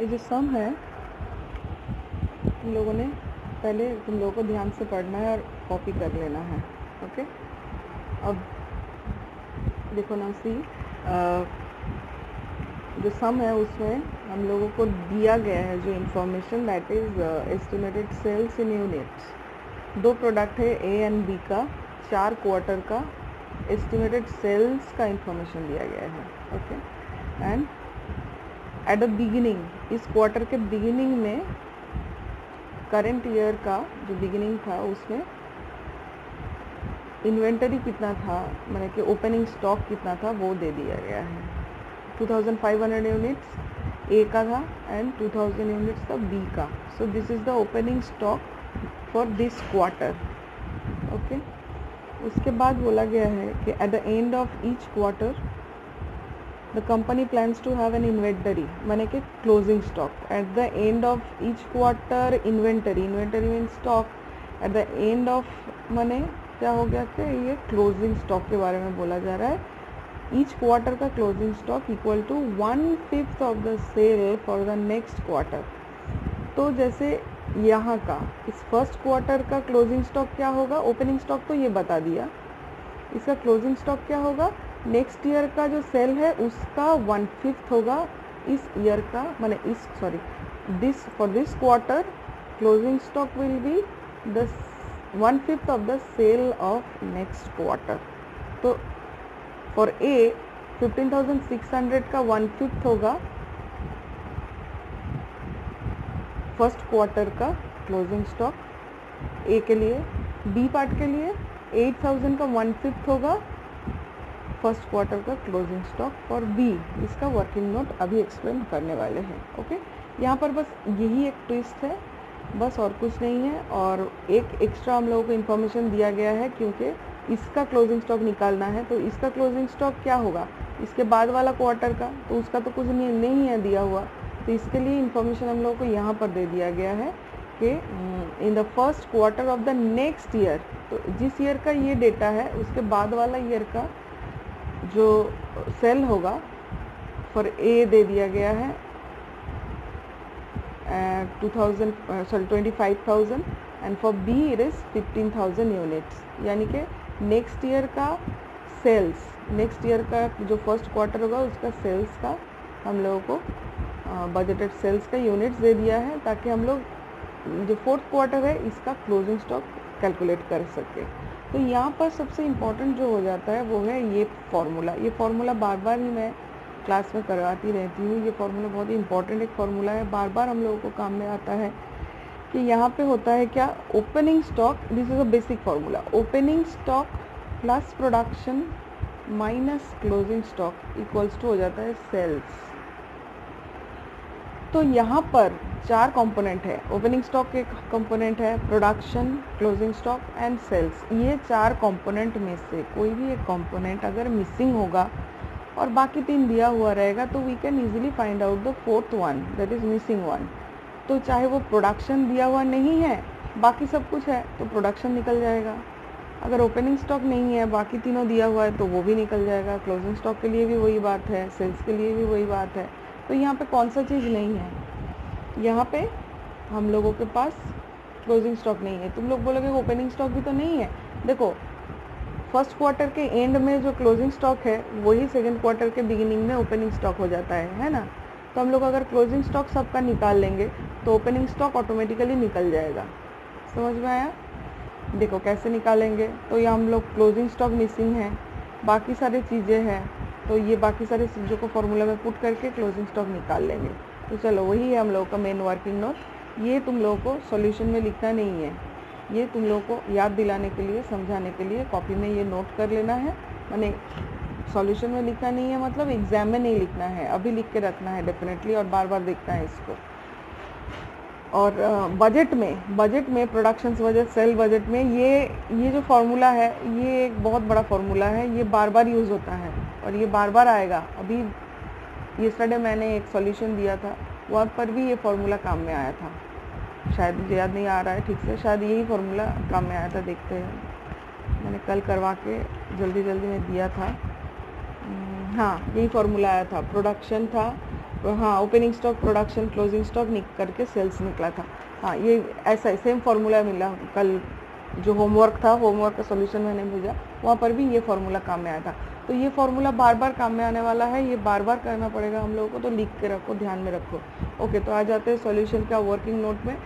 ये जो सम है तुम लोगों ने पहले तुम लोगों को ध्यान से पढ़ना है और कॉपी कर लेना है। ओके, अब देखो ना, सी जो सम है उसमें हम लोगों को दिया गया है जो information, that is estimated sales in units. दो प्रोडक्ट है ए एंड बी का, 4 क्वार्टर का एस्टिमेटेड सेल्स का इंफॉर्मेशन दिया गया है। Okay, and at the beginning, इस क्वार्टर के बिगिनिंग में करंट ईयर का जो बिगिनिंग था उसमें इन्वेंटरी कितना था, मैंने कि ओपनिंग स्टॉक कितना था वो दे दिया गया है। 2500 यूनिट्स ए का था एंड 2000 यूनिट्स था बी का। So this is the opening stock for this quarter. Okay, उसके बाद बोला गया है कि at the end of each quarter the company plans to have an inventory, मैंने कि closing stock. At the end of each quarter inventory, inventory mean stock. At the end of मैंने क्या हो गया कि ये क्लोजिंग स्टॉक के बारे में बोला जा रहा है। ईच क्वार्टर का closing stock equal to 1/5 of the sale for the next quarter. तो जैसे यहाँ का इस फर्स्ट क्वार्टर का क्लोजिंग स्टॉक क्या होगा, ओपनिंग स्टॉक तो ये बता दिया, इसका क्लोजिंग स्टॉक क्या होगा, नेक्स्ट ईयर का जो सेल है उसका 1/5 होगा इस ईयर का, मैंने इस this for this quarter closing stock will be the 1/5 of the sale of next quarter. तो फॉर ए 15,600 का 1/5 होगा फर्स्ट क्वार्टर का क्लोजिंग स्टॉक ए के लिए। बी पार्ट के लिए 8,000 का 1/5 होगा फर्स्ट क्वार्टर का क्लोजिंग स्टॉक फॉर बी। इसका वर्किंग नोट अभी एक्सप्लेन करने वाले हैं। ओके, यहाँ पर बस यही एक ट्विस्ट है, बस और कुछ नहीं है। और एक एक्स्ट्रा हम लोगों को इन्फॉर्मेशन दिया गया है क्योंकि इसका क्लोजिंग स्टॉक निकालना है। तो इसका क्लोजिंग स्टॉक क्या होगा इसके बाद वाला क्वार्टर का, तो उसका तो कुछ नहीं है दिया हुआ, तो इसके लिए इन्फॉर्मेशन हम लोगों को यहाँ पर दे दिया गया है कि in the first quarter of the next year. तो जिस ईयर का ये डेटा है उसके बाद वाला ईयर का जो सेल होगा फॉर ए दे दिया गया है 25,000 and for B it is 15,000 units. यानी कि नेक्स्ट ईयर का सेल्स, नेक्स्ट ईयर का जो फर्स्ट क्वार्टर होगा उसका सेल्स का हम लोगों को बजटेड सेल्स का यूनिट्स दे दिया है, ताकि हम लोग जो फोर्थ क्वार्टर है इसका क्लोजिंग स्टॉक कैलकुलेट कर सके। तो यहाँ पर सबसे इम्पॉर्टेंट जो हो जाता है वो है ये फार्मूला। ये फार्मूला बार बार ही मैं क्लास में करवाती रहती हूँ। ये फार्मूला बहुत ही इंपॉर्टेंट एक फार्मूला है, बार बार हम लोगों को काम में आता है। कि यहाँ पे होता है क्या, opening stock, this is a basic formula, opening stock plus production minus closing stock equals to हो जाता है सेल्स। तो यहाँ पर 4 कंपोनेंट है, ओपनिंग स्टॉक एक कंपोनेंट है, production, closing stock and sales. ये 4 कंपोनेंट में से कोई भी एक कंपोनेंट अगर मिसिंग होगा और बाकी 3 दिया हुआ रहेगा तो we can easily find out the fourth one, that is missing one. तो चाहे वो प्रोडक्शन दिया हुआ नहीं है, बाकी सब कुछ है, तो प्रोडक्शन निकल जाएगा। अगर ओपनिंग स्टॉक नहीं है, बाकी तीनों दिया हुआ है तो वो भी निकल जाएगा। क्लोजिंग स्टॉक के लिए भी वही बात है, सेल्स के लिए भी वही बात है। तो यहाँ पे कौन सा चीज़ नहीं है, यहाँ पे हम लोगों के पास क्लोजिंग स्टॉक नहीं है। तुम लोग बोलोगे ओपनिंग स्टॉक भी तो नहीं है। देखो, फर्स्ट क्वार्टर के एंड में जो क्लोजिंग स्टॉक है वही सेकंड क्वार्टर के बिगिनिंग में ओपनिंग स्टॉक हो जाता है ना। तो हम लोग अगर क्लोजिंग स्टॉक सबका निकाल लेंगे तो ओपनिंग स्टॉक ऑटोमेटिकली निकल जाएगा। समझ में आया? देखो कैसे निकालेंगे। तो ये हम लोग क्लोजिंग स्टॉक मिसिंग है, बाकी सारी चीज़ें हैं, तो ये बाकी सारी चीज़ों को फॉर्मूला में पुट करके क्लोजिंग स्टॉक निकाल लेंगे। तो चलो वही है हम लोगों का मेन वर्किंग नोट। ये तुम लोगों को सॉल्यूशन में लिखना नहीं है, ये तुम लोगों को याद दिलाने के लिए, समझाने के लिए कॉपी में ये नोट कर लेना है। मैंने सॉल्यूशन में लिखना नहीं है, मतलब एग्जाम में नहीं लिखना है, अभी लिख के रखना है डेफिनेटली, और बार बार देखना है इसको। और बजट में प्रोडक्शंस बजट, सेल बजट में ये जो फार्मूला है ये एक बहुत बड़ा फार्मूला है, ये बार बार यूज़ होता है और ये बार बार आएगा। अभी येस्टरडे मैंने एक सॉल्यूशन दिया था, वहाँ पर भी ये फार्मूला काम में आया था। शायद मुझे याद नहीं आ रहा है ठीक से, शायद यही फार्मूला काम में आया था। देखते हैं, मैंने कल करवा के जल्दी में दिया था। हाँ, यही फॉर्मूला आया था, प्रोडक्शन था, हाँ, opening stock, production, closing stock करके सेल्स निकला था। हाँ, ये ऐसा ही सेम फॉर्मूला मिला कल, जो होमवर्क था, होमवर्क का सॉल्यूशन मैंने भेजा, वहाँ पर भी ये फॉर्मूला काम में आया था। तो ये फॉर्मूला बार बार काम में आने वाला है, ये बार बार करना पड़ेगा हम लोगों को, तो लिख के रखो, ध्यान में रखो। ओके, तो आ जाते हैं सॉल्यूशन का वर्किंग नोट में।